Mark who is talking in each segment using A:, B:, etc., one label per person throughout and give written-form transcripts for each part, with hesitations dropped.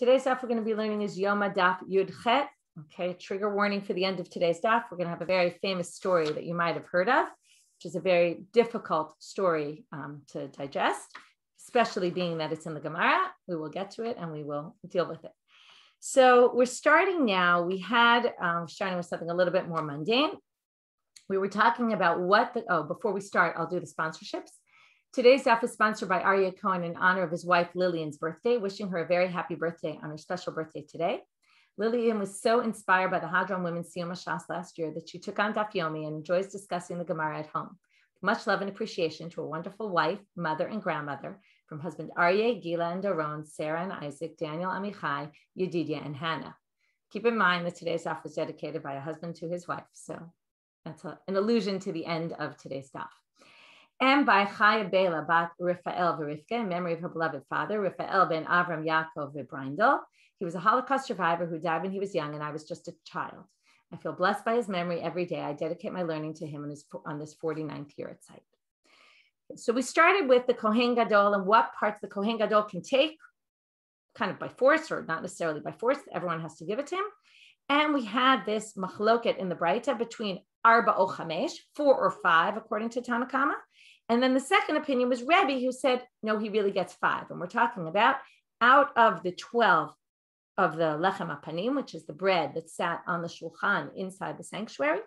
A: Today's daf we're going to be learning is Yoma daf Yud Chet. Okay, trigger warning for the end of today's daf. We're going to have a very famous story that you might have heard of, which is a very difficult story to digest, especially being that it's in the Gemara. We will get to it and we will deal with it. So we're starting now. We're starting with something a little bit more mundane. We were talking about before we start, I'll do the sponsorships. Today's daf is sponsored by Aryeh Cohen in honor of his wife Lillian's birthday, wishing her a very happy birthday on her special birthday today. Lillian was so inspired by the Hadron Women's Siyum Shas last year that she took on daf Yomi and enjoys discussing the Gemara at home. Much love and appreciation to a wonderful wife, mother, and grandmother from husband Aryeh, Gila, and Doron, Sarah and Isaac, Daniel, Amichai, Yedidia, and Hannah. Keep in mind that today's daf was dedicated by a husband to his wife, so that's an allusion to the end of today's daf. And by Chaya Bela bat Raphael Verifka, in memory of her beloved father, Raphael ben Avram Yaakov Vibrindel. He was a Holocaust survivor who died when he was young, and I was just a child. I feel blessed by his memory every day. I dedicate my learning to him on this 49th year at site. So we started with the Kohen Gadol and what parts the Kohen Gadol can take, kind of by force or not necessarily by force. Everyone has to give it to him. And we had this machloket in the Braita between Arba o Chamesh, 4 or 5, according to Tanakama. And then the second opinion was Rebbe, who said, no, he really gets 5. And we're talking about out of the 12 of the lechem apanim, which is the bread that sat on the shulchan inside the sanctuary.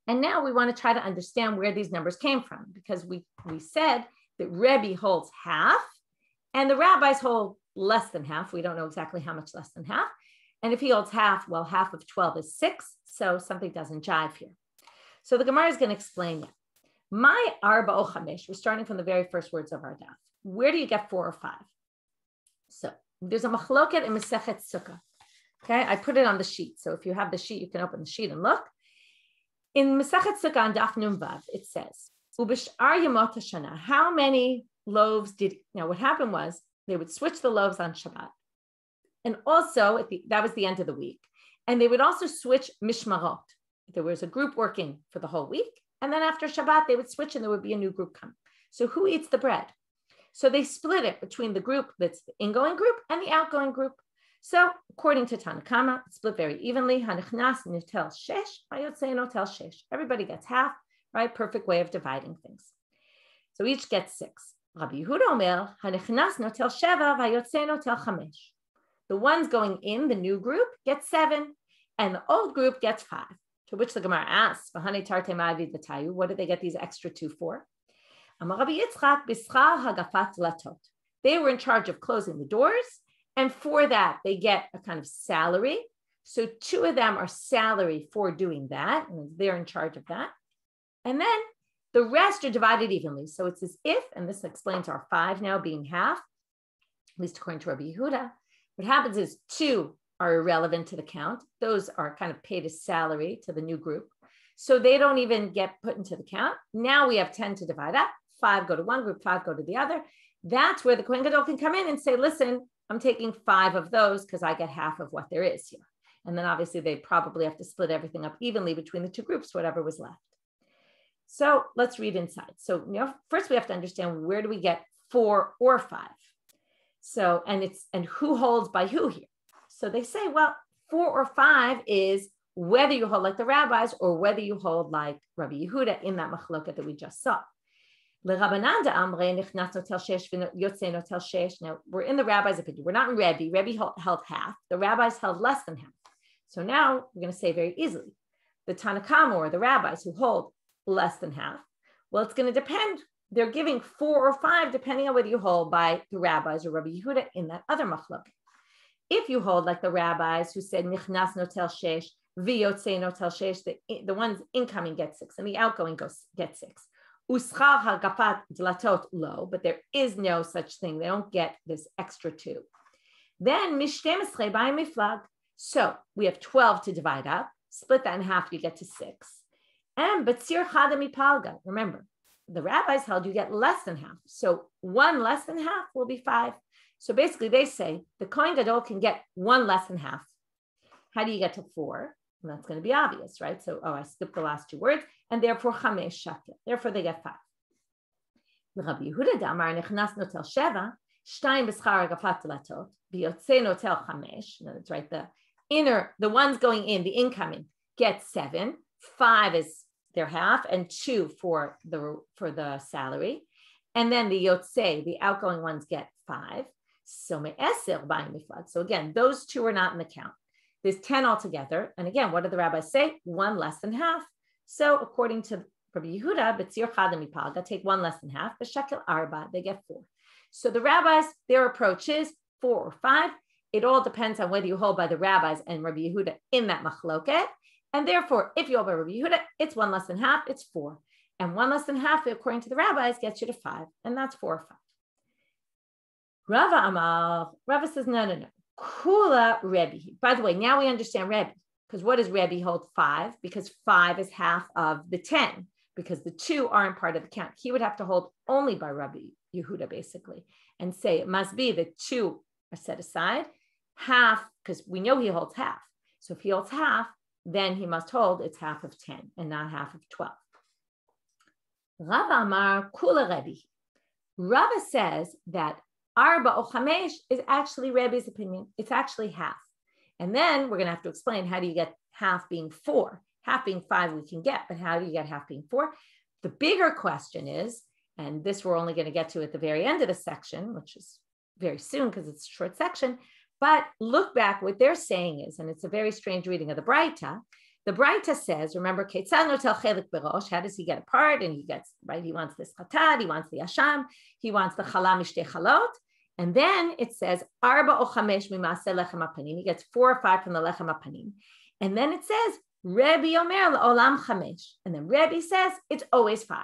A: And now we want to try to understand where these numbers came from, because we said that Rebbe holds half and the rabbis hold less than half. We don't know exactly how much less than half. And if he holds half, well, half of 12 is 6. So something doesn't jive here. So the Gemara is going to explain that. My arba o chamesh, we're starting from the very first words of our daf. Where do you get 4 or 5? So there's a machloket in Masechet Sukkah. Okay, I put it on the sheet. So if you have the sheet, you can open the sheet and look. In Masechet Sukkah on daf Nun Vav, it says, Ubish'ar Yemot HaShana, how many loaves now what happened was they would switch the loaves on Shabbat. And also, that was the end of the week. And they would also switch mishmarot. There was a group working for the whole week. And then after Shabbat, they would switch and there would be a new group come. So who eats the bread? So they split it between the group that's the ingoing group and the outgoing group. So according to Tanakama, it's split very evenly. Hanichnas notel shesh, vayotze notel shesh. Everybody gets half, right? Perfect way of dividing things. So each gets 6. Rabbi Yehuda omer, hanichnas notel sheva, vayotze notel chamesh. The ones going in, the new group, get 7, and the old group gets 5. To which the Gemara asks, what did they get these extra 2 for? They were in charge of closing the doors, and for that, they get a kind of salary. So 2 of them are salary for doing that, and they're in charge of that. And then the rest are divided evenly. So it's as if, and this explains our 5 now being half, at least according to Rabbi Yehuda, what happens is 2 are irrelevant to the count. Those are kind of paid as salary to the new group. So they don't even get put into the count. Now we have 10 to divide up. 5 go to one group, 5 go to the other. That's where the Kohen Gadol can come in and say, listen, I'm taking 5 of those because I get half of what there is here. And then obviously they probably have to split everything up evenly between the 2 groups, whatever was left. So let's read inside. So first we have to understand, where do we get 4 or 5? So, and who holds by who here? So they say, well, 4 or 5 is whether you hold like the rabbis or whether you hold like Rabbi Yehuda in that machloket that we just saw. Now, we're in the rabbis' opinion. We're not in Rebbe. Rebbe held half. The rabbis held less than half. So now we're going to say very easily, the Tanakama or the rabbis who hold less than half, well, it's going to depend. They're giving 4 or 5 depending on whether you hold by the rabbis or Rabbi Yehuda in that other machloket. If you hold like the rabbis who said nichnas notel shesh, v'yotze notel shesh, the ones incoming get 6 and the outgoing get 6. Uschar hagafat dlatot lo, but there is no such thing. They don't get this extra 2. Then mishtemesre by miflag. So we have 12 to divide up. Split that in half, you get to 6. And batzir chada mipalga. Remember, the rabbis held you get less than half. So 1 less than half will be 5. So basically they say the Kohen Gadol can get 1 less than half. How do you get to 4? And that's going to be obvious, right? So, I skipped the last 2 words, and therefore chamesh shakel. Therefore they get 5. Rabbi Yehuda damar nechnas notel sheva. Shtayim b'schar hagafat latot, v'yotzei notel chamesh. That's right. The ones going in, the incoming, get 7. 5 is their half, and 2 for the salary. And then the yotzei, the outgoing ones, get 5. So me'eser b'ayim miflag. So again, those 2 are not in the count. There's 10 altogether. And again, what do the rabbis say? 1 less than half. So according to Rabbi Yehuda, b'tzir chadam mipalga, take 1 less than half. B'shekel arba, they get 4. So the rabbis, their approach is 4 or 5. It all depends on whether you hold by the rabbis and Rabbi Yehuda in that machloket. And therefore, if you hold by Rabbi Yehuda, it's 1 less than half, it's 4. And 1 less than half, according to the rabbis, gets you to 5. And that's 4 or 5. Rava says, no. Kula Rebbe. By the way, now we understand Rebbe. Because what does Rebbe hold? 5? Because 5 is half of the 10. Because the 2 aren't part of the count. He would have to hold only by Rabbi Yehuda, basically. And say it must be the 2 are set aside. Half, because we know he holds half. So if he holds half, then he must hold it's half of 10 and not half of 12. Rava Amar Kula Rebbe. Rava says that Arba or Chamesh is actually Rebbe's opinion. It's actually half. And then we're going to have to explain, how do you get half being 4? Half being 5 we can get, but how do you get half being 4? The bigger question is, and this we're only going to get to at the very end of the section, which is very soon because it's a short section, but look back, what they're saying is, and it's a very strange reading of the Braita. The Braita says, remember, Ketzad notel chelik berosh, how does he get a part? And he gets, right, he wants this chatad, he wants the asham, he wants the chala mishtei chalot. And then it says, arba o chamesh mimase lechem apanim. He gets 4 or 5 from the lechem apanim. And then it says, Rebbe omer la'olam chamesh. And then Rebbe says, it's always 5.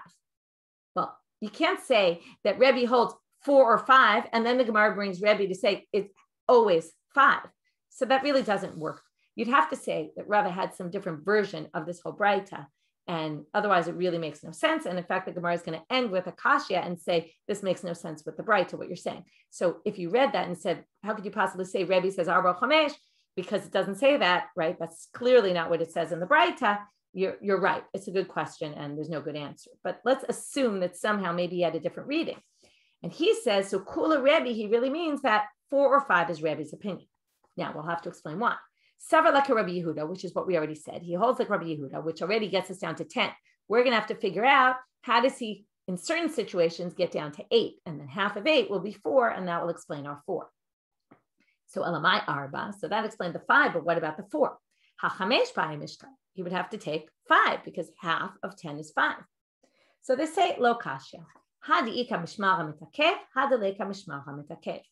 A: Well, you can't say that Rebbe holds 4 or 5, and then the Gemara brings Rebbe to say it's always 5. So that really doesn't work. You'd have to say that Rava had some different version of this whole Braita, and otherwise it really makes no sense. And in fact, the Gemara is going to end with a kashya and say, this makes no sense with the Braita, what you're saying. So if you read that and said, how could you possibly say Rebbe says Arba Chamesh? Because it doesn't say that, right? That's clearly not what it says in the Braita. You're right. It's a good question and there's no good answer. But let's assume that somehow maybe he had a different reading. And he says, so Kula Rebbe, he really means that 4 or 5 is Rebbe's opinion. Now we'll have to explain why. Savar like a Rabbi Yehuda, which is what we already said. He holds like Rabbi Yehuda, which already gets us down to 10. We're going to have to figure out, how does he, in certain situations, get down to 8? And then half of 8 will be 4, and that will explain our 4. So Elamai Arba, so that explained the 5, but what about the 4? HaChamesh b'ayim mishkan. He would have to take 5, because half of 10 is 5. So they say, lo kasha. Hadi ika mishmara mitakev, hadi leika mishmara mitakev.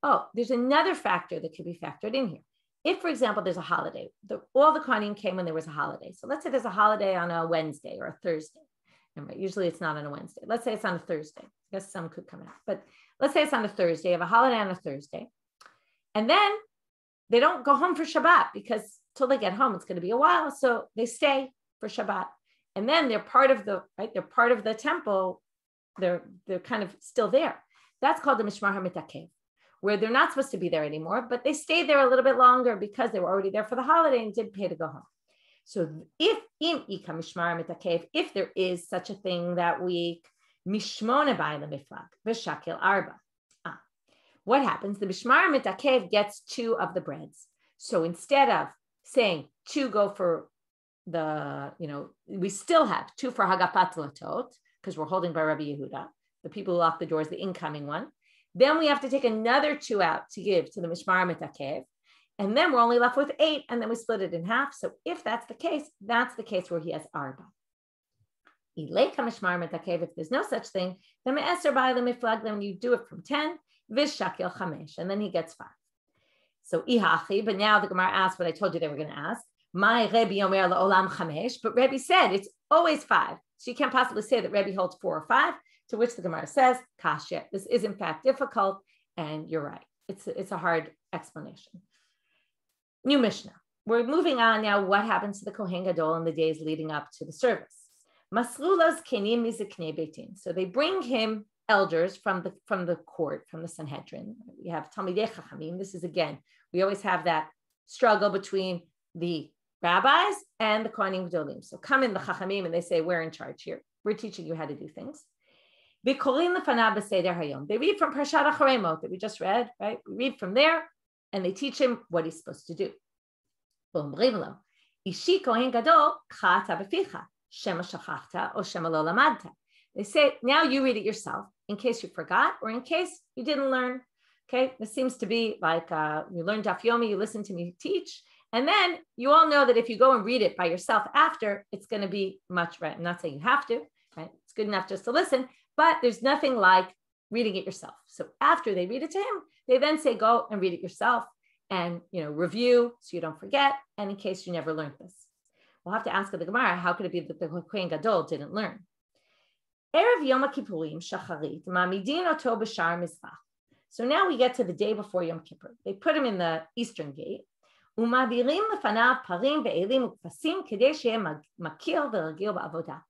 A: Oh, there's another factor that could be factored in here. If, for example, there's a holiday, all the Kohanim came when there was a holiday. So let's say there's a holiday on a Wednesday or a Thursday. And usually it's not on a Wednesday. Let's say it's on a Thursday. I guess some could come out. But let's say it's on a Thursday. You have a holiday on a Thursday. And then they don't go home for Shabbat because till they get home, it's going to be a while. So they stay for Shabbat. And then they're part of the, right? They're part of the temple. They're kind of still there. That's called the Mishmar HaMitakev, where they're not supposed to be there anymore, but they stayed there a little bit longer because they were already there for the holiday and did pay to go home. So if there is such a thing that week, what happens? The Mishmar Mitakev gets 2 of the breads. So instead of saying 2 go for the, we still have 2 for Hagafat Latot, because we're holding by Rabbi Yehuda, the people who lock the doors, the incoming one. Then we have to take another 2 out to give to the Mishmar Mitakev. And then we're only left with 8, and then we split it in half. So if that's the case where he has Arba. If there's no such thing, then then you do it from 10, Vishakel Chamesh, and then he gets 5. So Ihachi, but now the Gemara asked what I told you they were going to ask. My Rebbe Omer Olam Chamesh, but Rebbe said it's always 5. So you can't possibly say that Rebbe holds 4 or 5. To which the Gemara says, Kasha, this is in fact difficult, and you're right. It's a hard explanation. New Mishnah. We're moving on now. What happens to the Kohen Gadol in the days leading up to the service? Maslulas kenim miziknei beitin. So they bring him elders from the court, from the Sanhedrin. We have Talmidei Chachamim. This is, again, we always have that struggle between the rabbis and the Kohanim Gedolim. So come in the Chachamim and they say, we're in charge here. We're teaching you how to do things. They read from Parshat Acharei that we just read, right? We read from there, and they teach him what he's supposed to do. They say, now you read it yourself in case you forgot or in case you didn't learn. Okay, this seems to be like you learn Daf Yomi, you listen to me teach, and then you all know that if you go and read it by yourself after, it's going to be much, right? I'm not saying you have to, right? It's good enough just to listen, but there's nothing like reading it yourself. So after they read it to him, they then say, go and read it yourself and, review so you don't forget, and in case you never learned this. We'll have to ask the Gemara, how could it be that the Kohen Gadol didn't learn? Erev Yom Kippurim Shacharit Mamidin Oto B'Shar Mizrach. So now we get to the day before Yom Kippur. They put him in the eastern gate. Umavirim lefanav parim ve'elim ukvasim kedei she'eh makir v'ragil ba'avodah.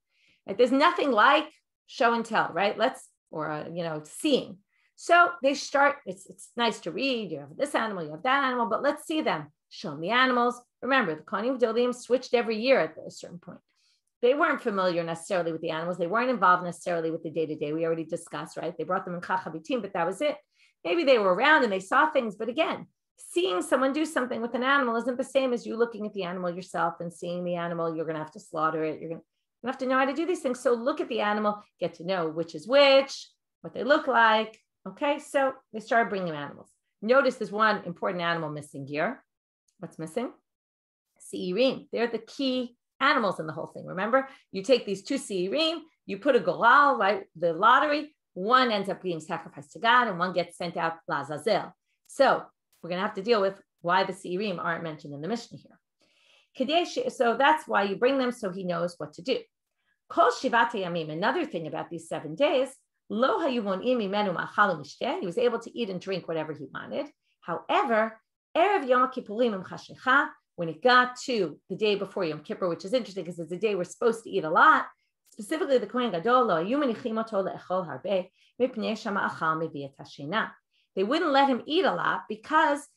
A: There's nothing like show and tell, right? Seeing. So they start. It's nice to read. You have this animal, you have that animal, but let's see them. Show them the animals. Remember, the Kohanim Gedolim switched every year at a certain point. They weren't familiar necessarily with the animals. They weren't involved necessarily with the day-to-day. We already discussed, right? They brought them in chachabitim, but that was it. Maybe they were around and they saw things, but again, seeing someone do something with an animal isn't the same as you looking at the animal yourself and seeing the animal. You're going to have to slaughter it. You're going to have to know how to do these things. So look at the animal, get to know which is which, what they look like. Okay, so they started bringing animals. Notice there's one important animal missing here. What's missing? Seirim. They're the key animals in the whole thing. Remember, you take these two Seirim, you put a golal, right? The lottery. One ends up being sacrificed to God and one gets sent out Lazazel. So we're going to have to deal with why the Seirim aren't mentioned in the Mishnah here. So that's why you bring them so he knows what to do. Kol Shivat Yamim, another thing about these 7 days, Lo hayu mon'im mimenu ma'achal u'mishteh, he was able to eat and drink whatever he wanted. However, Erev Yom Kippurim Chashecha, when it got to the day before Yom Kippur, which is interesting because it's a day we're supposed to eat a lot, specifically the Kohen Gadol, they wouldn't let him eat a lot because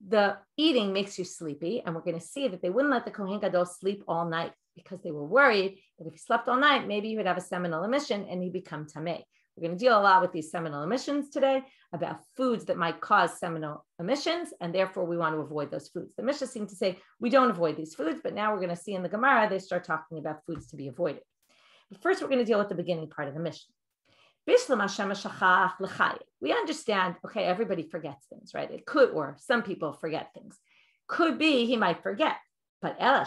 A: the eating makes you sleepy. And we're going to see that they wouldn't let the Kohen Gadol sleep all night because they were worried that if he slept all night, maybe he would have a seminal emission and he'd become tameh. We're going to deal a lot with these seminal emissions today, about foods that might cause seminal emissions, and therefore we want to avoid those foods. The Mishnah seems to say we don't avoid these foods, but now we're going to see in the Gemara, they start talking about foods to be avoided. But first, we're going to deal with the beginning part of the Mishnah. We understand, okay, everybody forgets things, right? It could, or some people forget things. Could be he might forget, but now,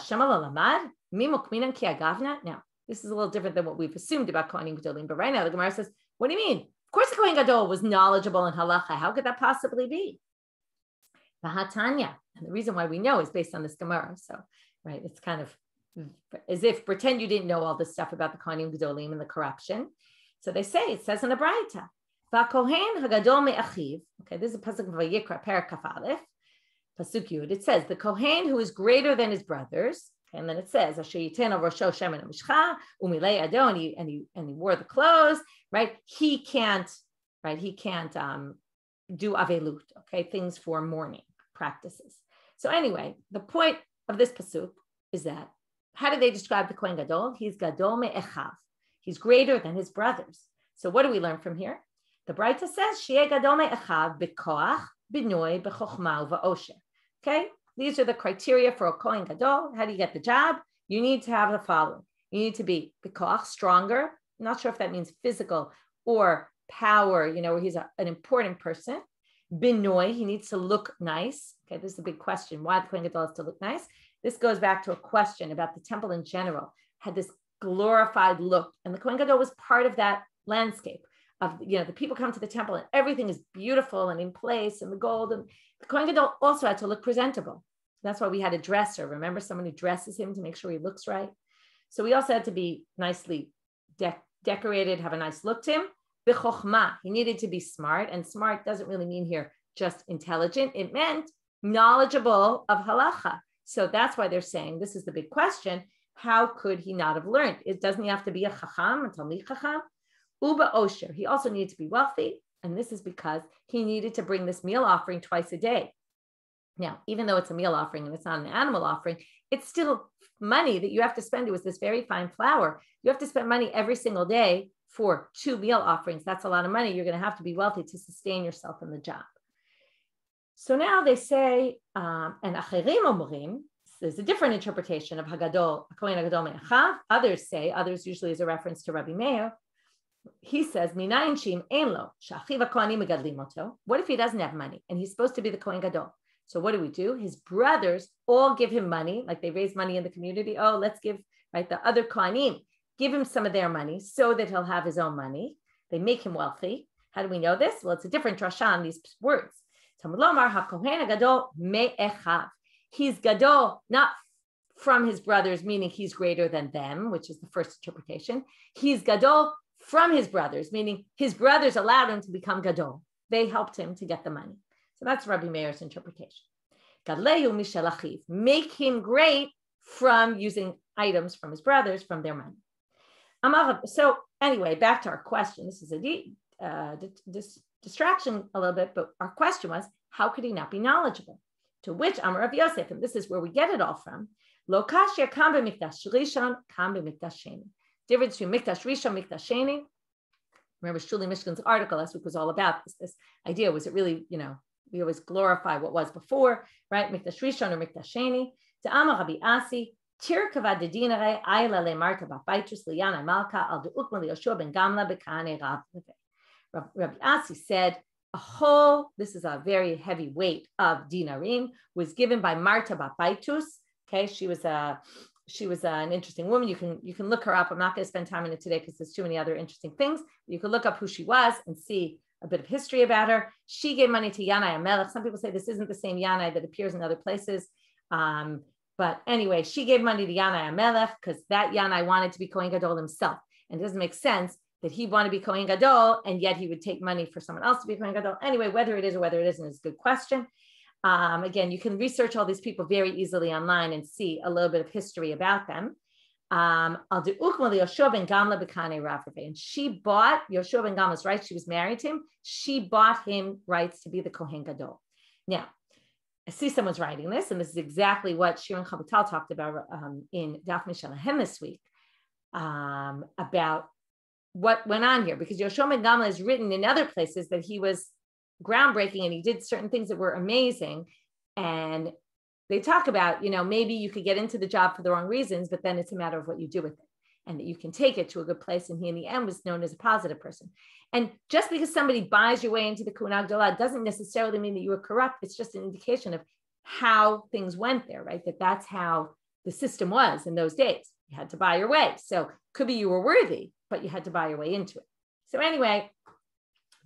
A: this is a little different than what we've assumed about Kohanim Gedolim, but right now the Gemara says, what do you mean? Of course the Kohen Gadol was knowledgeable in halacha. How could that possibly be? Vahatanya. And the reason why we know is based on this Gemara. So, right, it's kind of as if pretend you didn't know all this stuff about the Kohanim Gedolim and the corruption. So they say, it says in the Braita, Va'kohen hagadol me'achiv. Okay, this is a pasuk of Vayikra, Perek Kaf Aleph, pasuk Yud. It says, the Kohen who is greater than his brothers. Okay, and then it says, Asher yiteno rosho shemen hamishcha umilei ado, and he wore the clothes. Right, he can't do avelut. Okay, things for mourning practices. So anyway, the point of this pasuk is that how do they describe the Kohen Gadol? He's gadol me'echav. He's greater than his brothers. So what do we learn from here? The Braita says, Sheyeh gadol me'echav b'koach, b'noi, b'chochma, u'va'osher. Okay, these are the criteria for a Kohen Gadol. How do you get the job? You need to have the following. You need to be b'koach, stronger. I'm not sure if that means physical or power, where he's an important person. B'noi, he needs to look nice. Okay, this is a big question. Why the Kohen Gadol has to look nice? This goes back to a question about the temple in general. Had this glorified look, and the Kohen Gadol was part of that landscape of, the people come to the temple and everything is beautiful and in place and the gold, and the Kohen Gadol also had to look presentable. That's why we had a dresser. Remember, someone who dresses him to make sure he looks right. So we also had to be nicely decorated, have a nice look to him. B'chochma, he needed to be smart, and smart doesn't really mean here just intelligent. It meant knowledgeable of halacha. So that's why they're saying this is the big question. How could he not have learned? Doesn't he have to be a chacham, a talmid chacham? Uba osher. He also needed to be wealthy, and this is because he needed to bring this meal offering twice a day. Now, even though it's a meal offering and it's not an animal offering, it's still money that you have to spend. It was this very fine flour. You have to spend money every single day for 2 meal offerings. That's a lot of money. You're going to have to be wealthy to sustain yourself in the job. So now they say, and acherim omrim, there's a different interpretation of Hagadol, Kohen Hagadol me'achav. Others usually is a reference to Rabbi Meir. He says, Minayin shim ein lo, sha'achiv ha'kohanim megadlim oto. What if he doesn't have money and he's supposed to be the Kohen Gadol? So what do? His brothers all give him money, like they raise money in the community. Oh, let's give, right, the other Kohanim, give him some of their money so that he'll have his own money. They make him wealthy. How do we know this? Well, it's a different drasha on these words. Talmud lomar ha'kohen Gadol me'echav. He's Gadol, not from his brothers, meaning he's greater than them, which is the first interpretation. He's Gadol from his brothers, meaning his brothers allowed him to become Gadol. They helped him to get the money. So that's Rabbi Meir's interpretation. Gadlehu mishel achiv. Make him great from using items from his brothers, from their money. So anyway, back to our question. This is a distraction a little bit, but our question was, how could he not be knowledgeable? To which Amar Rav Yosef, and this is where we get it all from, Lo kashya kam b'mikdash rishon, kam b'mikdash sheni. Difference between mikdash rishon, mikdash sheni. Remember Shuli Mishkan's article last week was all about this idea. Was it really, we always glorify what was before, right? Mikdash rishon or mikdash sheni. To Amar Rabbi Asi, tir kavad dedinare ayla le marta b'paitus liyana malka al de'ukma liyoshua ben gamla b'kane rav. Rabbi Asi said, this is a very heavy weight of dinarim, was given by Marta Bapaitus. Okay, she was an interesting woman. You can look her up. I'm not going to spend time on it today because there's too many other interesting things. You can look up who she was and see a bit of history about her. She gave money to Yanai HaMelech. Some people say this isn't the same Yanai that appears in other places. But anyway, she gave money to Yanai HaMelech because that Yanai wanted to be Kohen Gadol himself. And it doesn't make sense that he wanted to be Kohen Gadol, and yet he would take money for someone else to be Kohen Gadol. Anyway, whether it is or whether it isn't is a good question. Again, you can research all these people very easily online and see a little bit of history about them. And she bought Yoshua ben Gamla's rights. She was married to him. She bought him rights to be the Kohen Gadol. Now, I see someone's writing this, and this is exactly what Shiur and Chabatal talked about in Daf Mishalahem this week, about what went on here, because Yoshua ben Gamla is written in other places that he was groundbreaking and he did certain things that were amazing. And they talk about, maybe you could get into the job for the wrong reasons, but then it's a matter of what you do with it and that you can take it to a good place. And he, in the end, was known as a positive person. And just because somebody buys your way into the Kuna Gdolah doesn't necessarily mean that you were corrupt. It's just an indication of how things went there, right? That's how the system was in those days. You had to buy your way. So could be you were worthy, but you had to buy your way into it. So anyway,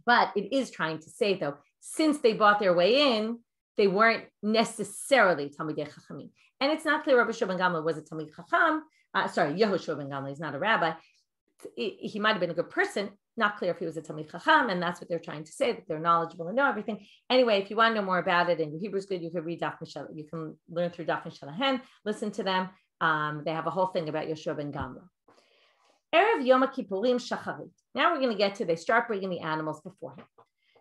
A: but it is trying to say, though, since they bought their way in, they weren't necessarily Talmidei Chachamim. And it's not clear Rabbi Yoshua ben Gamla was a Talmid Chacham. Yehoshua ben Gamla is not a rabbi. He might have been a good person. Not clear if he was a Talmid Chacham, and that's what they're trying to say, that they're knowledgeable and know everything. Anyway, if you want to know more about it and your Hebrew's good, you can read Daf Mishal. You can learn through Daf Mishalahem, listen to them. They have a whole thing about Yoshua ben Gamla. Erev Yoma Kippurim Shacharit. Now we're going to get to, they start bringing the animals before him.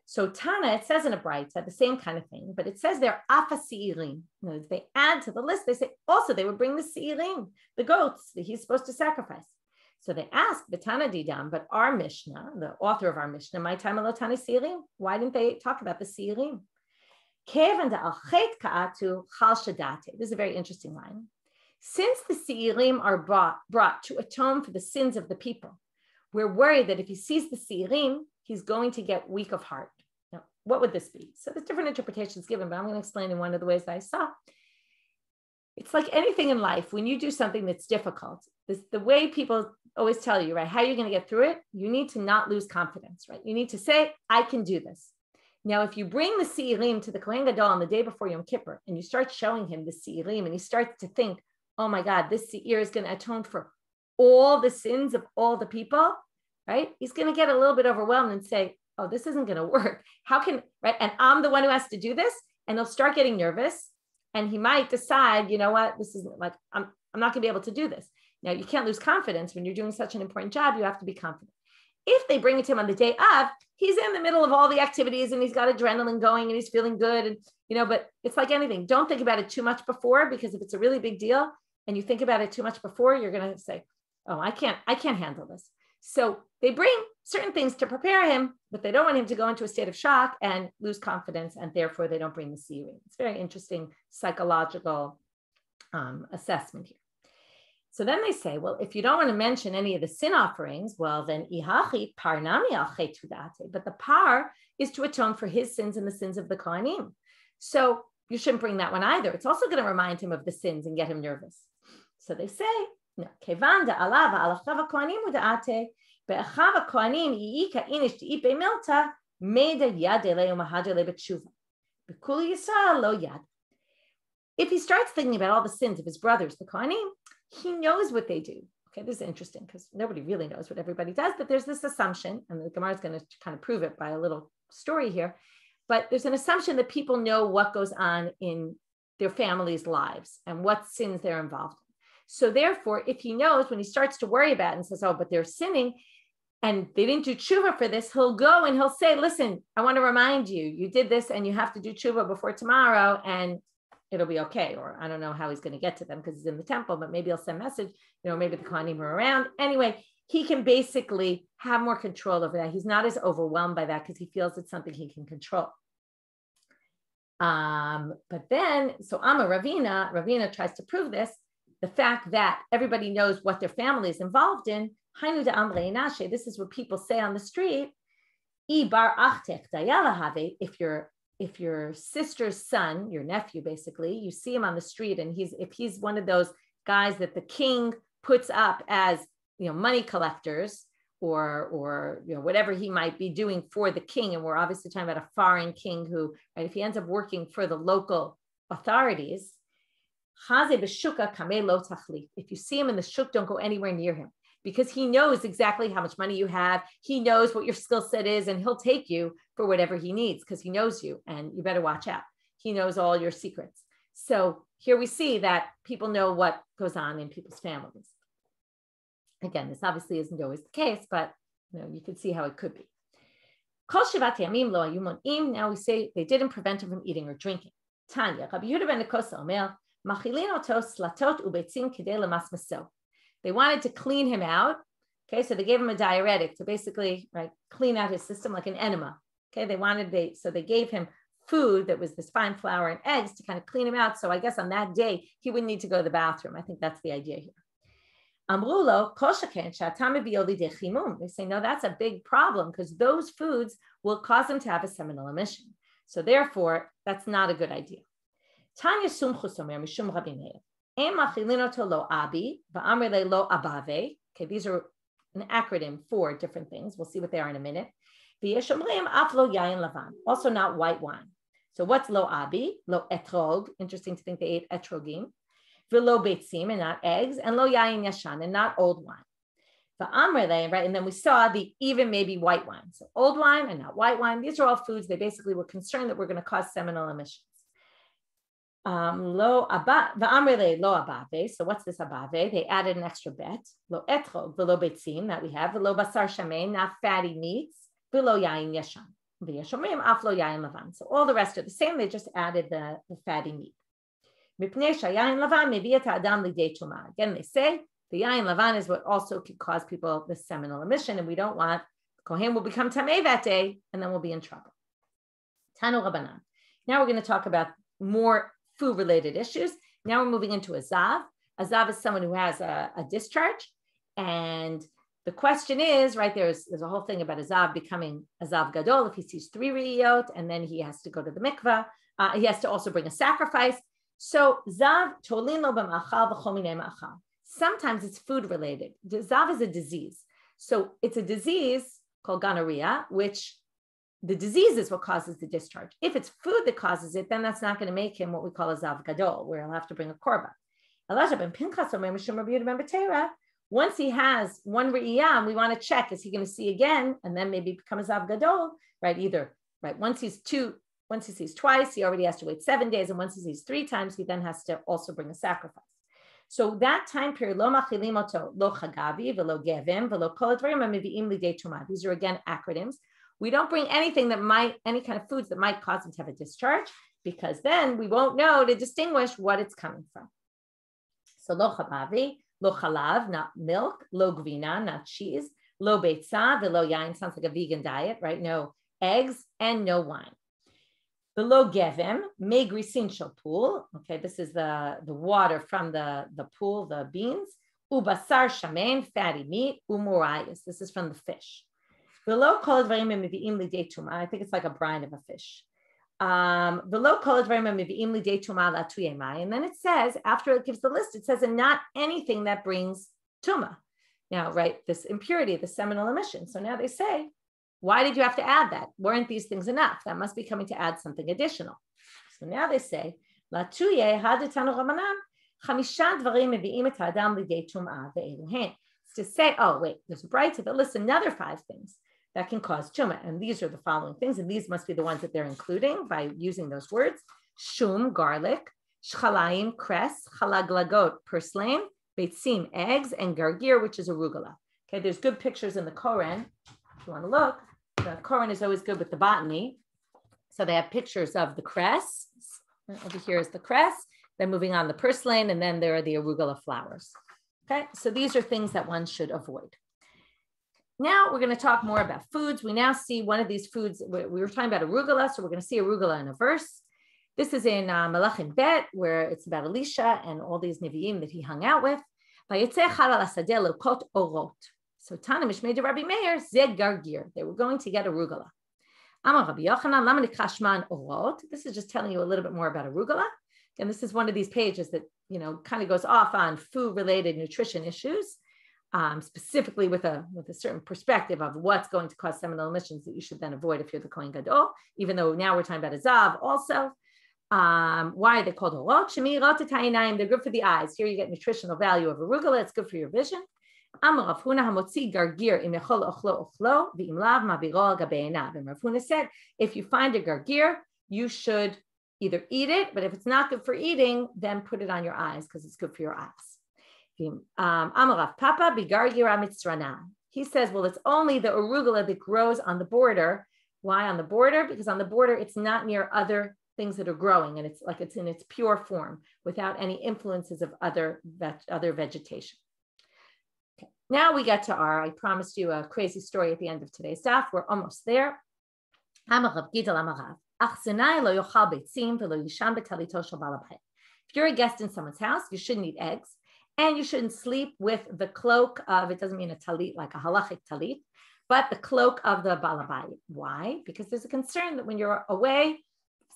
A: So Tana, it says in a bright side, the same kind of thing, but it says they're afa seirim. They add to the list, they say also they would bring the seirim, the goats that he's supposed to sacrifice. So they ask the Tana Didam, but our Mishnah, the author of our Mishnah, my time alotani seirim, why didn't they talk about the seirim? Kevan da al chet ka'atu chal shadate. This is a very interesting line. Since the seirim are brought to atone for the sins of the people, we're worried that if he sees the seirim, he's going to get weak of heart. Now, what would this be? So there's different interpretations given, but I'm going to explain in one of the ways that I saw. It's like anything in life. When you do something that's difficult, the way people always tell you, right, how you're going to get through it, you need to not lose confidence, right? You need to say, I can do this. Now, if you bring the seirim to the Kohen Gadol on the day before Yom Kippur, and you start showing him the seirim, and he starts to think, oh my God, this seir is going to atone for all the sins of all the people, right? He's going to get a little bit overwhelmed and say, oh, this isn't going to work. How can, right? And I'm the one who has to do this. And he'll start getting nervous. And he might decide, you know what, this isn't like, I'm not going to be able to do this. Now, you can't lose confidence when you're doing such an important job. You have to be confident. If they bring it to him on the day of, he's in the middle of all the activities and he's got adrenaline going and he's feeling good. And, but it's like anything. Don't think about it too much before, because if it's a really big deal and you think about it too much before, you're going to say, oh, I can't handle this. So they bring certain things to prepare him, but they don't want him to go into a state of shock and lose confidence, and therefore they don't bring the Shiurim. It's very interesting psychological assessment here. So then they say, well, if you don't want to mention any of the sin offerings, well, then ihachi parnami alche tudate. But the par is to atone for his sins and the sins of the Kohanim. So you shouldn't bring that one either. It's also going to remind him of the sins and get him nervous. So they say, no, kevanda alava alachav Kohanim udate be'achav Kohanim iika inish ti'ip be'milta meda yad eleu mahadele b'tshuva b'kul yisrael lo yad. If he starts thinking about all the sins of his brothers, the Kohanim, he knows what they do. Okay, this is interesting because nobody really knows what everybody does, but there's this assumption, and the Gemara is going to kind of prove it by a little story here, but there's an assumption that people know what goes on in their families' lives and what sins they're involved in. So therefore, if he knows when he starts to worry about it and says, oh, but they're sinning, and they didn't do tshuva for this, he'll go and he'll say, listen, I want to remind you, you did this and you have to do tshuva before tomorrow, and it'll be okay. Or I don't know how he's going to get to them because he's in the temple, but maybe he'll send a message, maybe the Kohanim are around. Anyway, he can basically have more control over that. He's not as overwhelmed by that because he feels it's something he can control. But then, so Ravina tries to prove this, the fact that everybody knows what their family is involved in. This is what people say on the street. If your sister's son, your nephew, basically, you see him on the street, and if he's one of those guys that the king puts up as money collectors or whatever he might be doing for the king, and we're obviously talking about a foreign king who, right, if he ends up working for the local authorities, if you see him in the shuk, don't go anywhere near him, because he knows exactly how much money you have. He knows what your skill set is, and he'll take you for whatever he needs because he knows you, and you better watch out. He knows all your secrets. So here we see that people know what goes on in people's families. Again, this obviously isn't always the case, but you can see how it could be. Now we say they didn't prevent him from eating or drinking. Tanya, they wanted to clean him out. Okay, so they gave him a diuretic to basically clean out his system like an enema. Okay, so they gave him food that was this fine flour and eggs to kind of clean him out. So I guess on that day, he wouldn't need to go to the bathroom. I think that's the idea here. They say, no, that's a big problem because those foods will cause him to have a seminal emission. So therefore, that's not a good idea. Tanya sumchus omer mishum Rabbi Meir. Okay, these are an acronym for different things. We'll see what they are in a minute. Also not white wine. So what's lo abi? Lo etrog. Interesting to think they ate etrogim. V'lo beitzim, and not eggs. And lo yayin yashan, and not old wine. Right? And then we saw the even maybe white wine. So old wine and not white wine. These are all foods they basically were concerned that were going to cause seminal emissions. Lo abave. So what's this abave? They added an extra bet. Lo etrog, v'lo beitzim, that we have. V'lo basar shamein, not fatty meats. V'lo yayin yashan. V'yashomrim af lo yayin lavan. So all the rest are the same. They just added the fatty meat. Again, they say the yayin lavan is what also could cause people the seminal emission, and we don't want Kohen will become tamei that day, and then we'll be in trouble. Tanu Rabbanan. Now we're going to talk about more food-related issues. Now we're moving into a zav. A zav is someone who has a discharge, and the question is, right, there's a whole thing about a zav becoming a zav gadol if he sees 3 re'iyot, and then he has to go to the mikvah. He has to also bring a sacrifice. So zav tolin lo b'ma'achal v'chol minei ma'achal. Sometimes it's food related. Zav is a disease. So it's a disease called gonorrhea, which the disease is what causes the discharge. If it's food that causes it, then that's not going to make him what we call a zav gadol, where he'll have to bring a korban. Once he has 1 re'iyah, we want to check, is he going to see again? And then maybe become a zav gadol, right? Once he sees twice, he already has to wait 7 days. And once he sees 3 times, he then has to also bring a sacrifice. So that time period, lo machilim oto, lo chagavi, velo gevim, velo kol advarim hamiviim lidei tumah. These are again acronyms. We don't bring anything any kind of foods that might cause him to have a discharge, because then we won't know to distinguish what it's coming from. So lo chagavi, lo chalav, not milk, lo gvina, not cheese, Lo beitza velo yain sounds like a vegan diet, right? No eggs and no wine. Velo gevim me grisin pool. Okay, this is the water from the pool, the beans. Ubasar shamen, fatty meat. Umorayas. This is from the fish. Velo kol dvarim mevi'im lidei tuma. I think it's like a brine of a fish. Velo kol dvarim mevi'im lidei tuma latuye mai. And then it says, after it gives the list, it says, and not anything that brings tuma. Now, right, this impurity, the seminal emission. So now they say, why did you have to add that? Weren't these things enough? That must be coming to add something additional. So now they say, latuye hadetanu Rabbanan. To say, oh, wait, there's a bright to the list, another 5 things that can cause tumah. And these are the following things. And these must be the ones that they're including by using those words. Shum, garlic, shchalayim, cress, chalaglagot, purslane, beitzim, eggs, and gargir, which is arugula. Okay, there's good pictures in the Koran. If you want to look, the Koran is always good with the botany. So they have pictures of the cress. Over here is the cress. Then moving on the purslane, and then there are the arugula flowers. Okay, so these are things that one should avoid. Now we're going to talk more about foods. We now see one of these foods. We were talking about arugula, so we're going to see arugula in a verse. This is in Malachim Bet, where it's about Elisha and all these Nevi'im that he hung out with. So Tana Mishmei de Rabbi Meir, Zeg Gargir. They were going to get arugula. This is just telling you a little bit more about arugula. And this is one of these pages that, kind of goes off on food-related nutrition issues, specifically with a certain perspective of what's going to cause seminal emissions that you should then avoid if you're the Kohen Gadol, even though now we're talking about a Zav also. Why are they called orot? They're good for the eyes. Here you get nutritional value of arugula. It's good for your vision. And Rav Huna said, if you find a gargir, you should either eat it, but if it's not good for eating, then put it on your eyes because it's good for your eyes. He says, well, it's only the arugula that grows on the border. Why on the border? Because on the border, it's not near other things that are growing, and it's like it's in its pure form without any influences of other vegetation. Okay. Now we get to I promised you a crazy story at the end of today's daf. We're almost there. If you're a guest in someone's house, you shouldn't eat eggs, and you shouldn't sleep with the cloak of, it doesn't mean a talit like a halachic talit, but the cloak of the balabayit. Why? Because there's a concern that when you're away,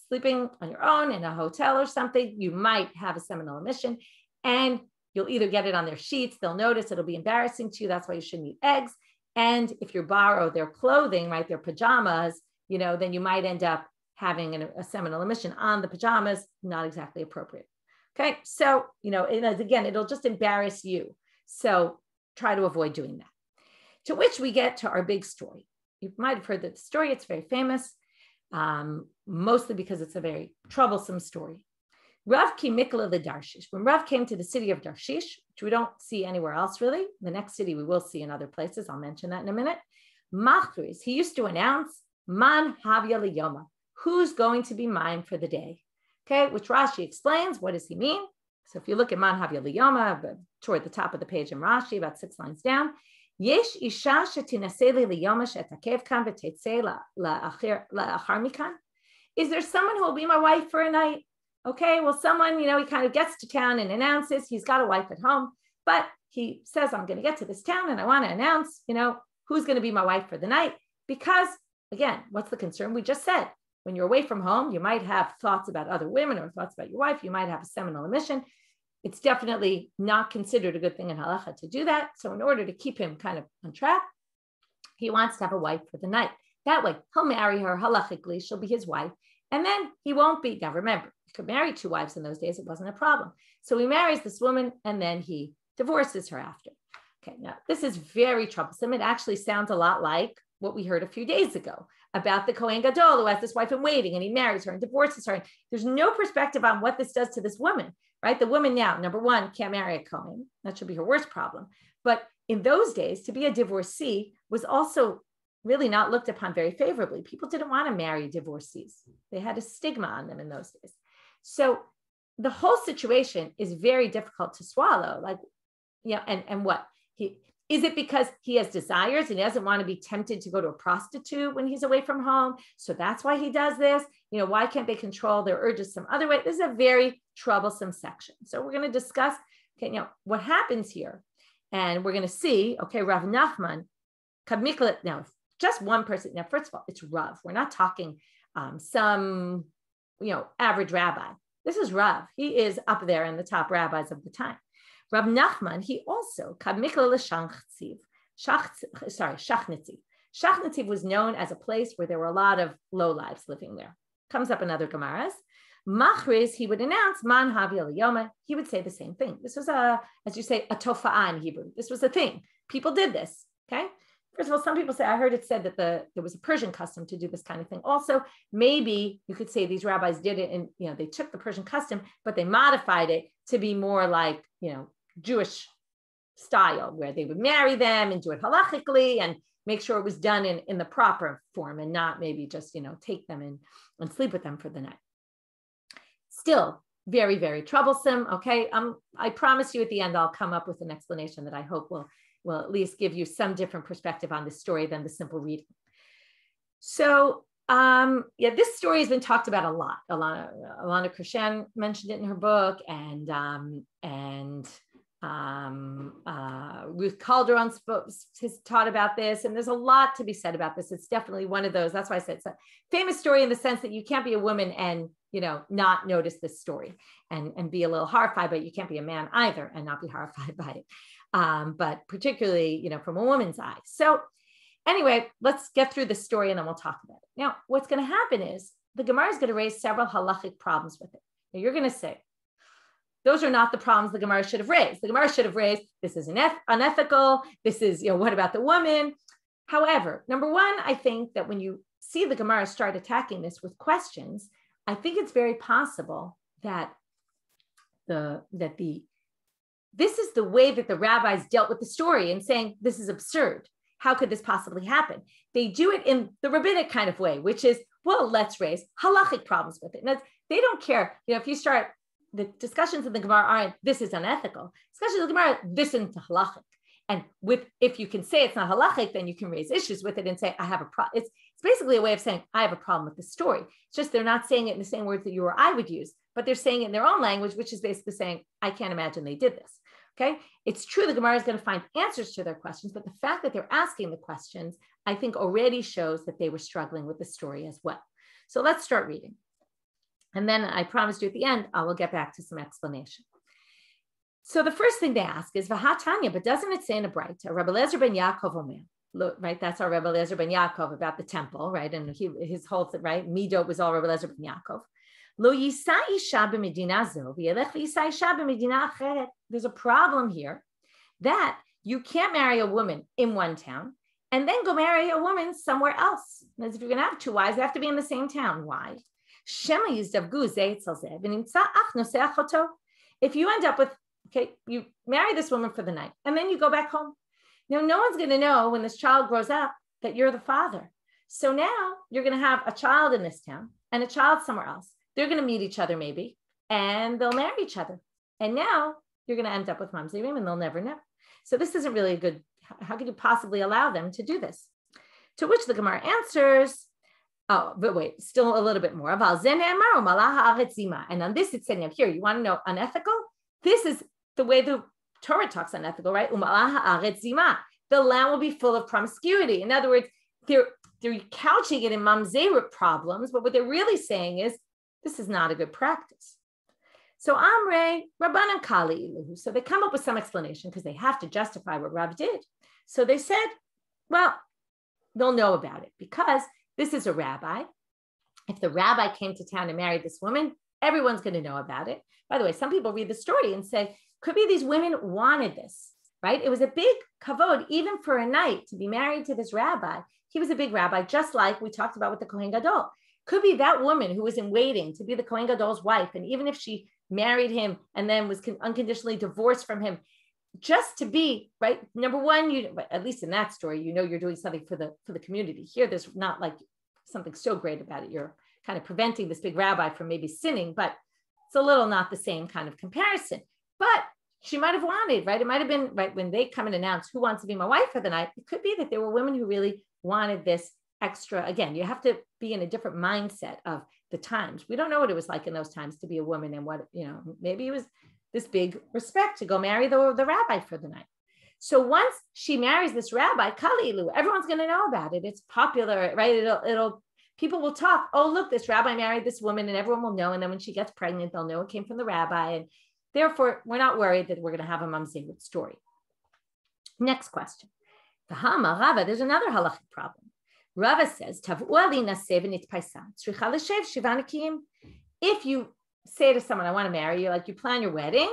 A: sleeping on your own in a hotel or something, you might have a seminal emission, and you'll either get it on their sheets, they'll notice, it'll be embarrassing to you. That's why you shouldn't eat eggs. And if you borrow their clothing, right, their pajamas, then you might end up having a seminal emission on the pajamas, not exactly appropriate. Okay, so, again, it'll just embarrass you. So try to avoid doing that. To which we get to our big story. You might have heard the story. It's very famous, mostly because it's a very troublesome story. Rav ki mikla the Darshish. When Rav came to the city of Darshish, which we don't see anywhere else really, the next city we will see in other places, I'll mention that in a minute. Machriz, he used to announce, Man havya liyoma. Who's going to be mine for the day? Okay, which Rashi explains. What does he mean? So if you look at Man havya liyoma, toward the top of the page in Rashi, about 6 lines down, Yesh isha shetinaseh liyoma shetakev kan v'tetzeh la'achar mikan. Is there someone who will be my wife for a night? Okay, well, someone, he kind of gets to town and announces he's got a wife at home, but he says, I'm going to get to this town and I want to announce, who's going to be my wife for the night? Because, again, what's the concern? We just said, when you're away from home, you might have thoughts about other women or thoughts about your wife. You might have a seminal emission. It's definitely not considered a good thing in halacha to do that. So in order to keep him kind of on track, he wants to have a wife for the night. That way, he'll marry her halachically. She'll be his wife. And then he won't be. Now, remember, he could marry 2 wives in those days. It wasn't a problem. So he marries this woman and then he divorces her after. Okay, now this is very troublesome. It actually sounds a lot like what we heard a few days ago about the Kohen Gadol who has this wife in waiting and he marries her and divorces her. And there's no perspective on what this does to this woman, right? The woman now, number one, can't marry a Kohen. That should be her worst problem. But in those days, to be a divorcee was also really not looked upon very favorably. People didn't want to marry divorcees. They had a stigma on them in those days. So the whole situation is very difficult to swallow. Like, and what? Is it because he has desires and he doesn't want to be tempted to go to a prostitute when he's away from home? So that's why he does this. Why can't they control their urges some other way? This is a very troublesome section. So we're going to discuss, what happens here. And we're going to see, Rav Nachman, now, just one person. Now, first of all, it's Rav. We're not talking some, average rabbi. This is Rav. He is up there in the top rabbis of the time. Rav Nachman, he also, Shachnitziv. Shachnitziv was known as a place where there were a lot of lowlives living there. Comes up in other Gemaras. Machriz, he would announce, Man Havi Yoma. He would say the same thing. This was as you say, a tofa'ah in Hebrew. This was a thing. People did this, okay? First of all, some people say, I heard it said that there was a Persian custom to do this kind of thing. Also, maybe you could say these rabbis did it and, they took the Persian custom, but they modified it to be more like, Jewish style, where they would marry them and do it halachically and make sure it was done in the proper form and not maybe just, take them in and sleep with them for the night. Still very, very troublesome. Okay. I promise you at the end, I'll come up with an explanation that I hope will at least give you some different perspective on this story than the simple reading. So this story has been talked about a lot. Alana Krishan mentioned it in her book, and Ruth Calderon has taught about this, and there's a lot to be said about this. It's definitely one of those. That's why I said it's a famous story in the sense that you can't be a woman and not notice this story and be a little horrified, but you can't be a man either and not be horrified by it. But particularly, from a woman's eye. So anyway, let's get through the story and then we'll talk about it. Now, what's going to happen is the Gemara is going to raise several halachic problems with it. Now, you're going to say, those are not the problems the Gemara should have raised. The Gemara should have raised, this is unethical. This is, what about the woman? However, number one, I think that when you see the Gemara start attacking this with questions, I think it's very possible that this is the way that the rabbis dealt with the story and saying, this is absurd. How could this possibly happen? They do it in the rabbinic kind of way, which is, well, let's raise halachic problems with it. And they don't care. If you start, the discussions in the Gemara aren't, this is unethical. Discussions in the Gemara, this isn't halachic. And if you can say it's not halachic, then you can raise issues with it and say, I have a problem. It's basically a way of saying, I have a problem with the story. It's just they're not saying it in the same words that you or I would use, but they're saying it in their own language, which is basically saying, I can't imagine they did this. Okay, it's true the Gemara is going to find answers to their questions, but the fact that they're asking the questions, I think already shows that they were struggling with the story as well. So let's start reading. And then I promised you at the end, I will get back to some explanation. So the first thing they ask is, Vahatanya, but doesn't it say in a Braita, Rabbi Eliezer ben Yaakov Omer, right? That's our Rabbi Eliezer ben Yaakov about the temple, right? And his whole thing, right? Midot was all Rabbi Eliezer ben Yaakov. Lo yisa isha b'medina zo v'yelech v'yisa isha b'medina acheret. There's a problem here that you can't marry a woman in one town and then go marry a woman somewhere else. As if you're going to have two wives, they have to be in the same town. Why? If you end up with, you marry this woman for the night and then you go back home. Now, no one's going to know when this child grows up that you're the father. So now you're going to have a child in this town and a child somewhere else. They're going to meet each other maybe, and they'll marry each other. And now you're going to end up with mamzerim, and they'll never know. So this isn't really a good, how could you possibly allow them to do this? To which the Gemara answers, oh, but wait, still a little bit more. And on this it's saying, here, you want to know unethical? This is the way the Torah talks unethical, right? The land will be full of promiscuity. In other words, they're couching it in mamzerut problems, but what they're really saying is, this is not a good practice. So Amre, Rabbanan Kali Iluhu. So they come up with some explanation because they have to justify what Rab did. So they said, well, they'll know about it because this is a rabbi. If the rabbi came to town and married this woman, everyone's going to know about it. By the way, some people read the story and say, could be these women wanted this, right? It was a big kavod, even for a night, to be married to this rabbi. He was a big rabbi, just like we talked about with the Kohen Gadol. Could be that woman who was in waiting to be the Kohen Gadol's wife. And even if she married him and then was unconditionally divorced from him, just to be, right? Number one, at least in that story, you're doing something for the community. Here, there's not like something so great about it. You're kind of preventing this big rabbi from maybe sinning, but it's a little not the same kind of comparison. But she might have wanted, right? It might have been, right, when they come and announce who wants to be my wife for the night, it could be that there were women who really wanted this extra. Again, you have to be in a different mindset of the times. We don't know what it was like in those times to be a woman, and what, maybe it was this big respect to go marry the rabbi for the night. So once she marries this rabbi, Kalilu, everyone's going to know about it. It's popular, right? It'll people will talk. Oh, look, this rabbi married this woman, and everyone will know. And then when she gets pregnant, they'll know it came from the rabbi. And therefore, we're not worried that we're going to have a mamzeret story. Next question. Tahama Rava, there's another halachic problem. Rava says, if you say to someone, I want to marry you, like you plan your wedding,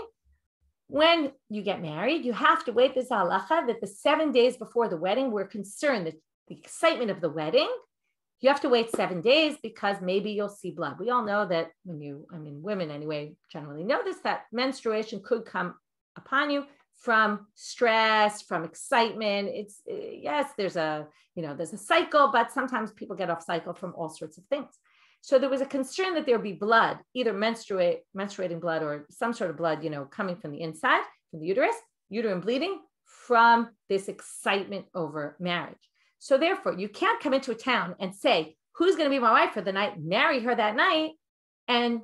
A: when you get married, you have to wait this halacha that the 7 days before the wedding, we're concerned that the excitement of the wedding, you have to wait 7 days because maybe you'll see blood. We all know that women anyway, generally know this, that menstruation could come upon you from stress, from excitement. It's, yes, there's a cycle, but sometimes people get off cycle from all sorts of things. So there was a concern that there would be blood, either menstruating blood or some sort of blood, coming from the inside, from the uterine bleeding from this excitement over marriage. So therefore, you can't come into a town and say, who's going to be my wife for the night, marry her that night, and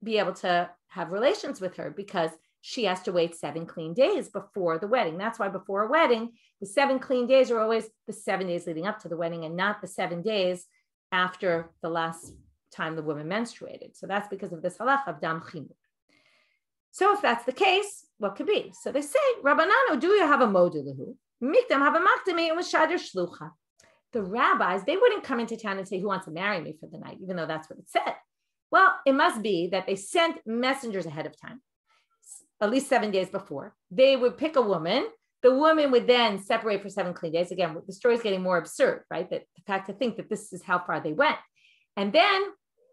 A: be able to have relations with her, because she has to wait 7 clean days before the wedding. That's why before a wedding, the 7 clean days are always the 7 days leading up to the wedding, and not the 7 days after the last time the woman menstruated. So that's because of this halach of dam chimur. So if that's the case, what could be? So they say, Rabbanano, do you have a modulahu? Mikdam have a makdami and shader shlucha. The rabbis, they wouldn't come into town and say, who wants to marry me for the night, even though that's what it said. Well, it must be that they sent messengers ahead of time, at least 7 days before. They would pick a woman. The woman would then separate for 7 clean days. Again, the story is getting more absurd, right? That the fact to think that this is how far they went. And then,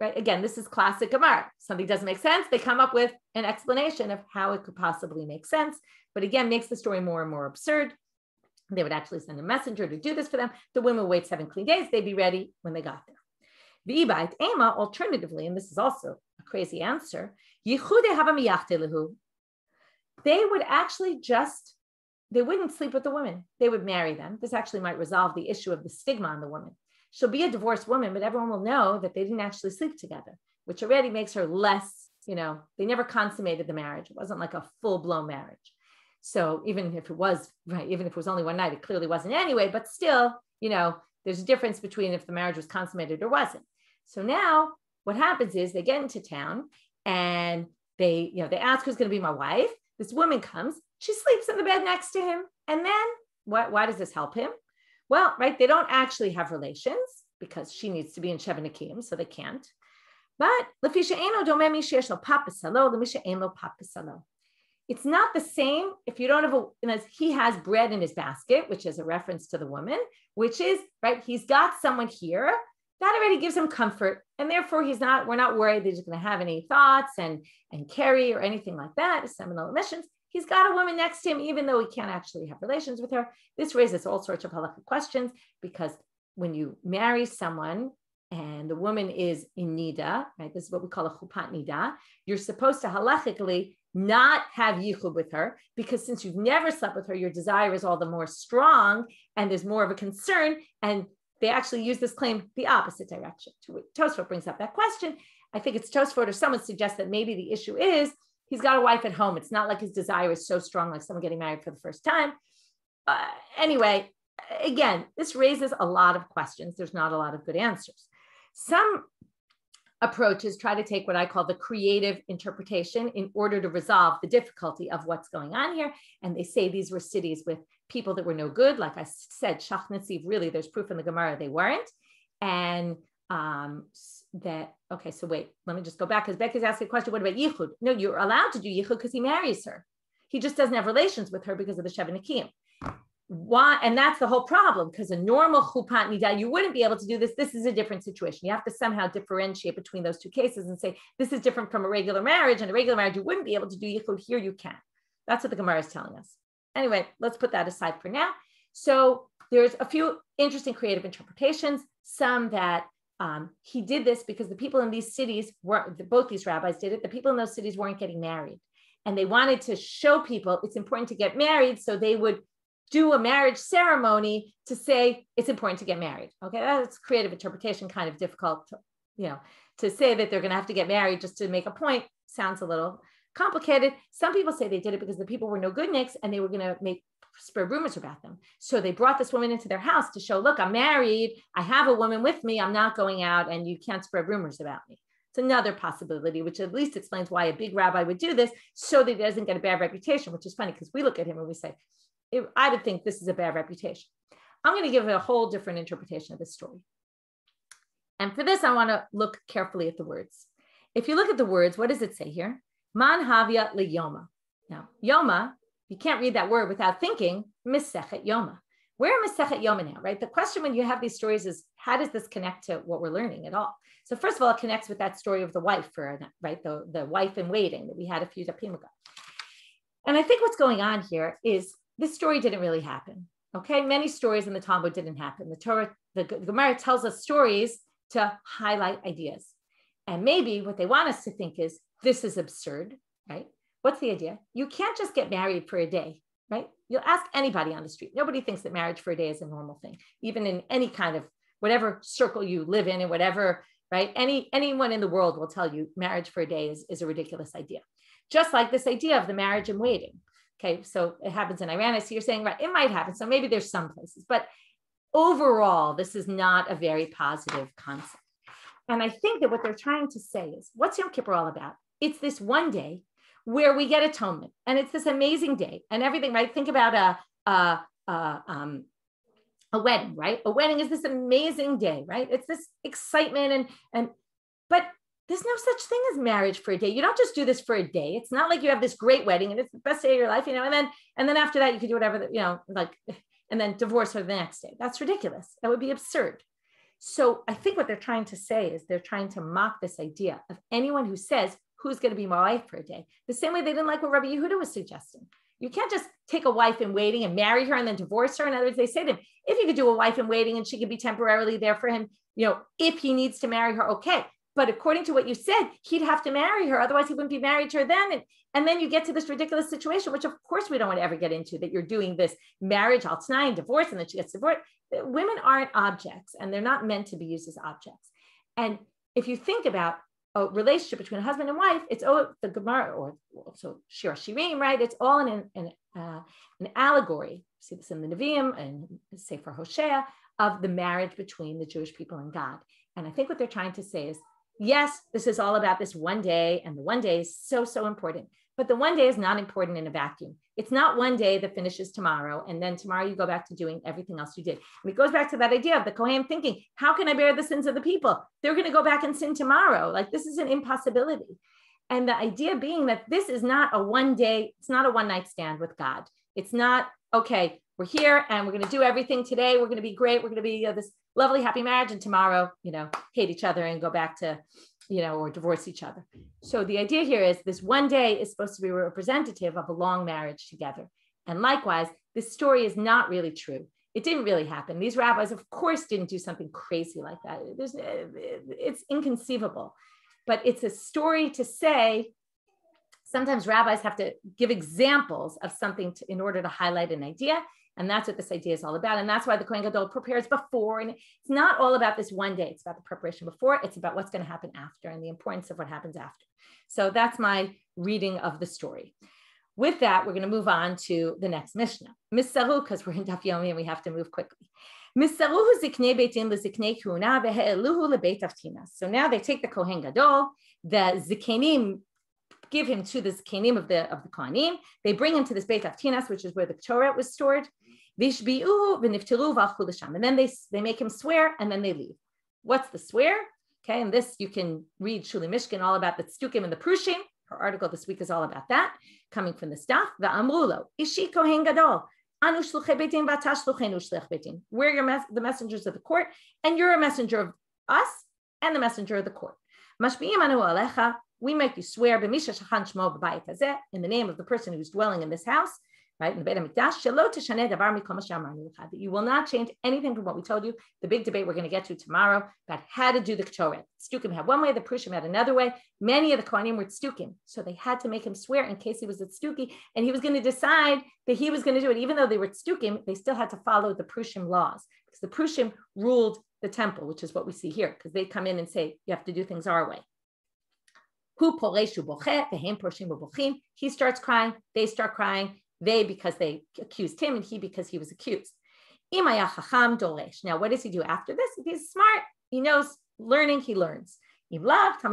A: right, again, this is classic Gemara. Something doesn't make sense. They come up with an explanation of how it could possibly make sense. But again, makes the story more and more absurd. They would actually send a messenger to do this for them. The women would wait 7 clean days. They'd be ready when they got there. V'ibait ema, alternatively, and this is also a crazy answer, yichude hava miyachtelahu. They would actually they wouldn't sleep with the women. They would marry them. This actually might resolve the issue of the stigma on the woman. She'll be a divorced woman, but everyone will know that they didn't actually sleep together, which already makes her less, they never consummated the marriage. It wasn't like a full-blown marriage. So even if it was, right, even if it was only one night, it clearly wasn't anyway, but still, there's a difference between if the marriage was consummated or wasn't. So now what happens is they get into town and they ask who's going to be my wife. This woman comes, she sleeps in the bed next to him. And then why does this help him? Well, right, they don't actually have relations because she needs to be in Sheva Nekiim, so they can't. But it's not the same if you don't have he has bread in his basket, which is a reference to the woman, which is, right, he's got someone here that already gives him comfort. And therefore we're not worried that he's going to have any thoughts and carry or anything like that, seminal emissions. He's got a woman next to him, even though he can't actually have relations with her. This raises all sorts of halakhic questions, because when you marry someone and the woman is in nida, right? This is what we call a chupat nida. You're supposed to halachically not have yichud with her, because since you've never slept with her, your desire is all the more strong and there's more of a concern. And they actually use this claim the opposite direction. Tosfot brings up that question. I think it's Tosfot or someone suggests that maybe the issue is he's got a wife at home. It's not like his desire is so strong like someone getting married for the first time. Anyway, again, this raises a lot of questions. There's not a lot of good answers. Some approaches try to take what I call the creative interpretation in order to resolve the difficulty of what's going on here. And they say these were cities with people that were no good. Like I said, Shach Netziv, really, there's proof in the Gemara they weren't. And okay, so wait, let me just go back, because Becky's asking a question, what about Yichud? No, you're allowed to do Yichud because he marries her. He just doesn't have relations with her because of the Sheva Nekiim. Why? And that's the whole problem, because a normal chupat nida, you wouldn't be able to do this. This is a different situation. You have to somehow differentiate between those two cases and say, this is different from a regular marriage. And a regular marriage, you wouldn't be able to do yichud. Here you can. That's what the Gemara is telling us. Anyway, let's put that aside for now. So there's a few interesting creative interpretations. Some that he did this because the people in these cities both these rabbis did it. The people in those cities weren't getting married. and they wanted to show people it's important to get married. So they would do a marriage ceremony to say it's important to get married. Okay, that's creative interpretation, kind of difficult to say that they're going to have to get married just to make a point. Sounds a little complicated. Some people say they did it because the people were no good nicks and they were going to spread rumors about them. So they brought this woman into their house to show, look, I'm married. I have a woman with me. I'm not going out and you can't spread rumors about me. It's another possibility, which at least explains why a big rabbi would do this so that he doesn't get a bad reputation, which is funny because we look at him and we say, I would think this is a bad reputation. I'm going to give it a whole different interpretation of this story. And for this, I want to look carefully at the words. If you look at the words, what does it say here? Man havia le Yoma. Now, Yoma, you can't read that word without thinking Misechet Yoma. We're Misechet Yoma now, right? The question when you have these stories is, how does this connect to what we're learning at all? So first of all, it connects with that story of the wife, right? The wife in waiting that we had a few dapim ago. And I think what's going on here is this story didn't really happen. Okay, many stories in the Talmud didn't happen. The Torah, the Gemara tells us stories to highlight ideas. And maybe what they want us to think is, this is absurd, right? What's the idea? You can't just get married for a day, right? You'll ask anybody on the street. Nobody thinks that marriage for a day is a normal thing, even in any kind of whatever circle you live in and whatever, right? Anyone in the world will tell you marriage for a day is a ridiculous idea. Just like this idea of the marriage in waiting. Okay, so it happens in Iran. I see you're saying, right, it might happen. So maybe there's some places, but overall, this is not a very positive concept. And I think that what they're trying to say is, what's Yom Kippur all about? It's this one day where we get atonement, and it's this amazing day and everything, right? Think about a wedding, right? A wedding is this amazing day, right? It's this excitement but there's no such thing as marriage for a day. You don't just do this for a day. It's not like you have this great wedding and it's the best day of your life, and then after that you can do whatever, and then divorce her the next day. That's ridiculous. That would be absurd. So I think what they're trying to say is they're trying to mock this idea of anyone who says, who's going to be my wife for a day? The same way they didn't like what Rabbi Yehuda was suggesting. You can't just take a wife in waiting and marry her and then divorce her. In other words, they say to him, if you could do a wife in waiting and she could be temporarily there for him, if he needs to marry her, okay. But according to what you said, he'd have to marry her. Otherwise, he wouldn't be married to her then. And then you get to this ridiculous situation, which of course we don't want to ever get into, that you're doing this marriage, al t'nai, and divorce, and then she gets divorced. Women aren't objects, and they're not meant to be used as objects. And if you think about a relationship between a husband and wife, it's the Gemara, or also Shiur Shirim, right? It's all an allegory. You see this in the Nevi'im and Sefer Hosea of the marriage between the Jewish people and God. And I think what they're trying to say is, yes, this is all about this one day, and the one day is so, so important. But the one day is not important in a vacuum. It's not one day that finishes tomorrow, and then tomorrow you go back to doing everything else you did. And it goes back to that idea of the Kohen thinking, how can I bear the sins of the people? They're going to go back and sin tomorrow. Like, this is an impossibility. And the idea being that this is not a one day, it's not a one night stand with God. It's not, okay, we're here and we're going to do everything today. We're going to be great. We're going to be this lovely, happy marriage. And tomorrow, hate each other and go back to, or divorce each other. So the idea here is this one day is supposed to be representative of a long marriage together. And likewise, this story is not really true. It didn't really happen. These rabbis, of course, didn't do something crazy like that. It's inconceivable. But it's a story to say, sometimes rabbis have to give examples of something in order to highlight an idea. And that's what this idea is all about. And that's why the Kohen Gadol prepares before. And it's not all about this one day. It's about the preparation before. It's about what's going to happen after and the importance of what happens after. So that's my reading of the story. With that, we're going to move on to the next Mishnah. Misaru, because we're in Daf Yomi and we have to move quickly. Misaruhu ziknei beitin leziknei kuna ve'eluhu lebeit avtinas. So now they take the Kohen Gadol, the zikenim, give him to the zikenim of the Kohanim. They bring him to this Beit Avtinas, which is where the Torah was stored. And then they make him swear, and then they leave. What's the swear? Okay, and this you can read Shuli Mishkan all about the Tzdukim and the Prushim. Her article this week is all about that, coming from the staff. Va'amrulo, ishi Kohen Gadol, anu shluchei beitin v'ata shluchenu shluch beitin. We're the messengers of the court, and you're a messenger of us and the messenger of the court. Mashbi'im anu alecha, we make you swear in the name of the person who's dwelling in this house. right? In the Beit HaMikdash, that you will not change anything from what we told you. The big debate we're going to get to tomorrow about how to do the Ktoret. Stukim had one way, the Prushim had another way. Many of the Kohanim were Stukim, so they had to make him swear in case he was a Stuki, and he was going to decide that he was going to do it. Even though they were Stukim, they still had to follow the Prushim laws, because the Prushim ruled the temple, which is what we see here, because they come in and say, you have to do things our way. He starts crying, they start crying, they because they accused him, and he because he was accused. Now, what does he do after this? If he's smart, he knows learning, he learns. If not,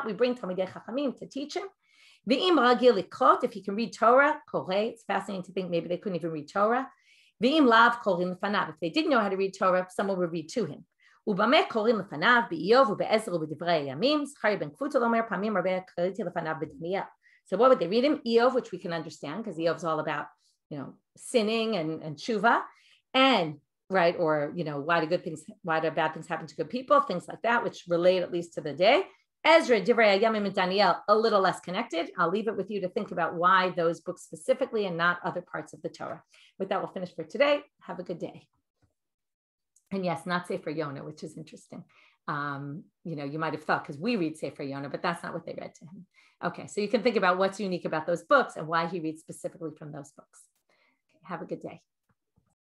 A: we bring Talmidei Chachamim to teach him. If he can read Torah, it's fascinating to think maybe they couldn't even read Torah. If they didn't know how to read Torah, someone would read to him. So what would they read him? Eov, which we can understand because Eov's all about, sinning and tshuva, and right, or why do bad things happen to good people, things like that, which relate at least to the day. Ezra, Divrei Yomim, and Daniel, a little less connected. I'll leave it with you to think about why those books specifically and not other parts of the Torah. With that, we'll finish for today. Have a good day. And yes, not Sefer Yonah, which is interesting. You might have thought, because we read Sefer Yonah, but that's not what they read to him. Okay, so you can think about what's unique about those books and why he reads specifically from those books. Okay, have a good day.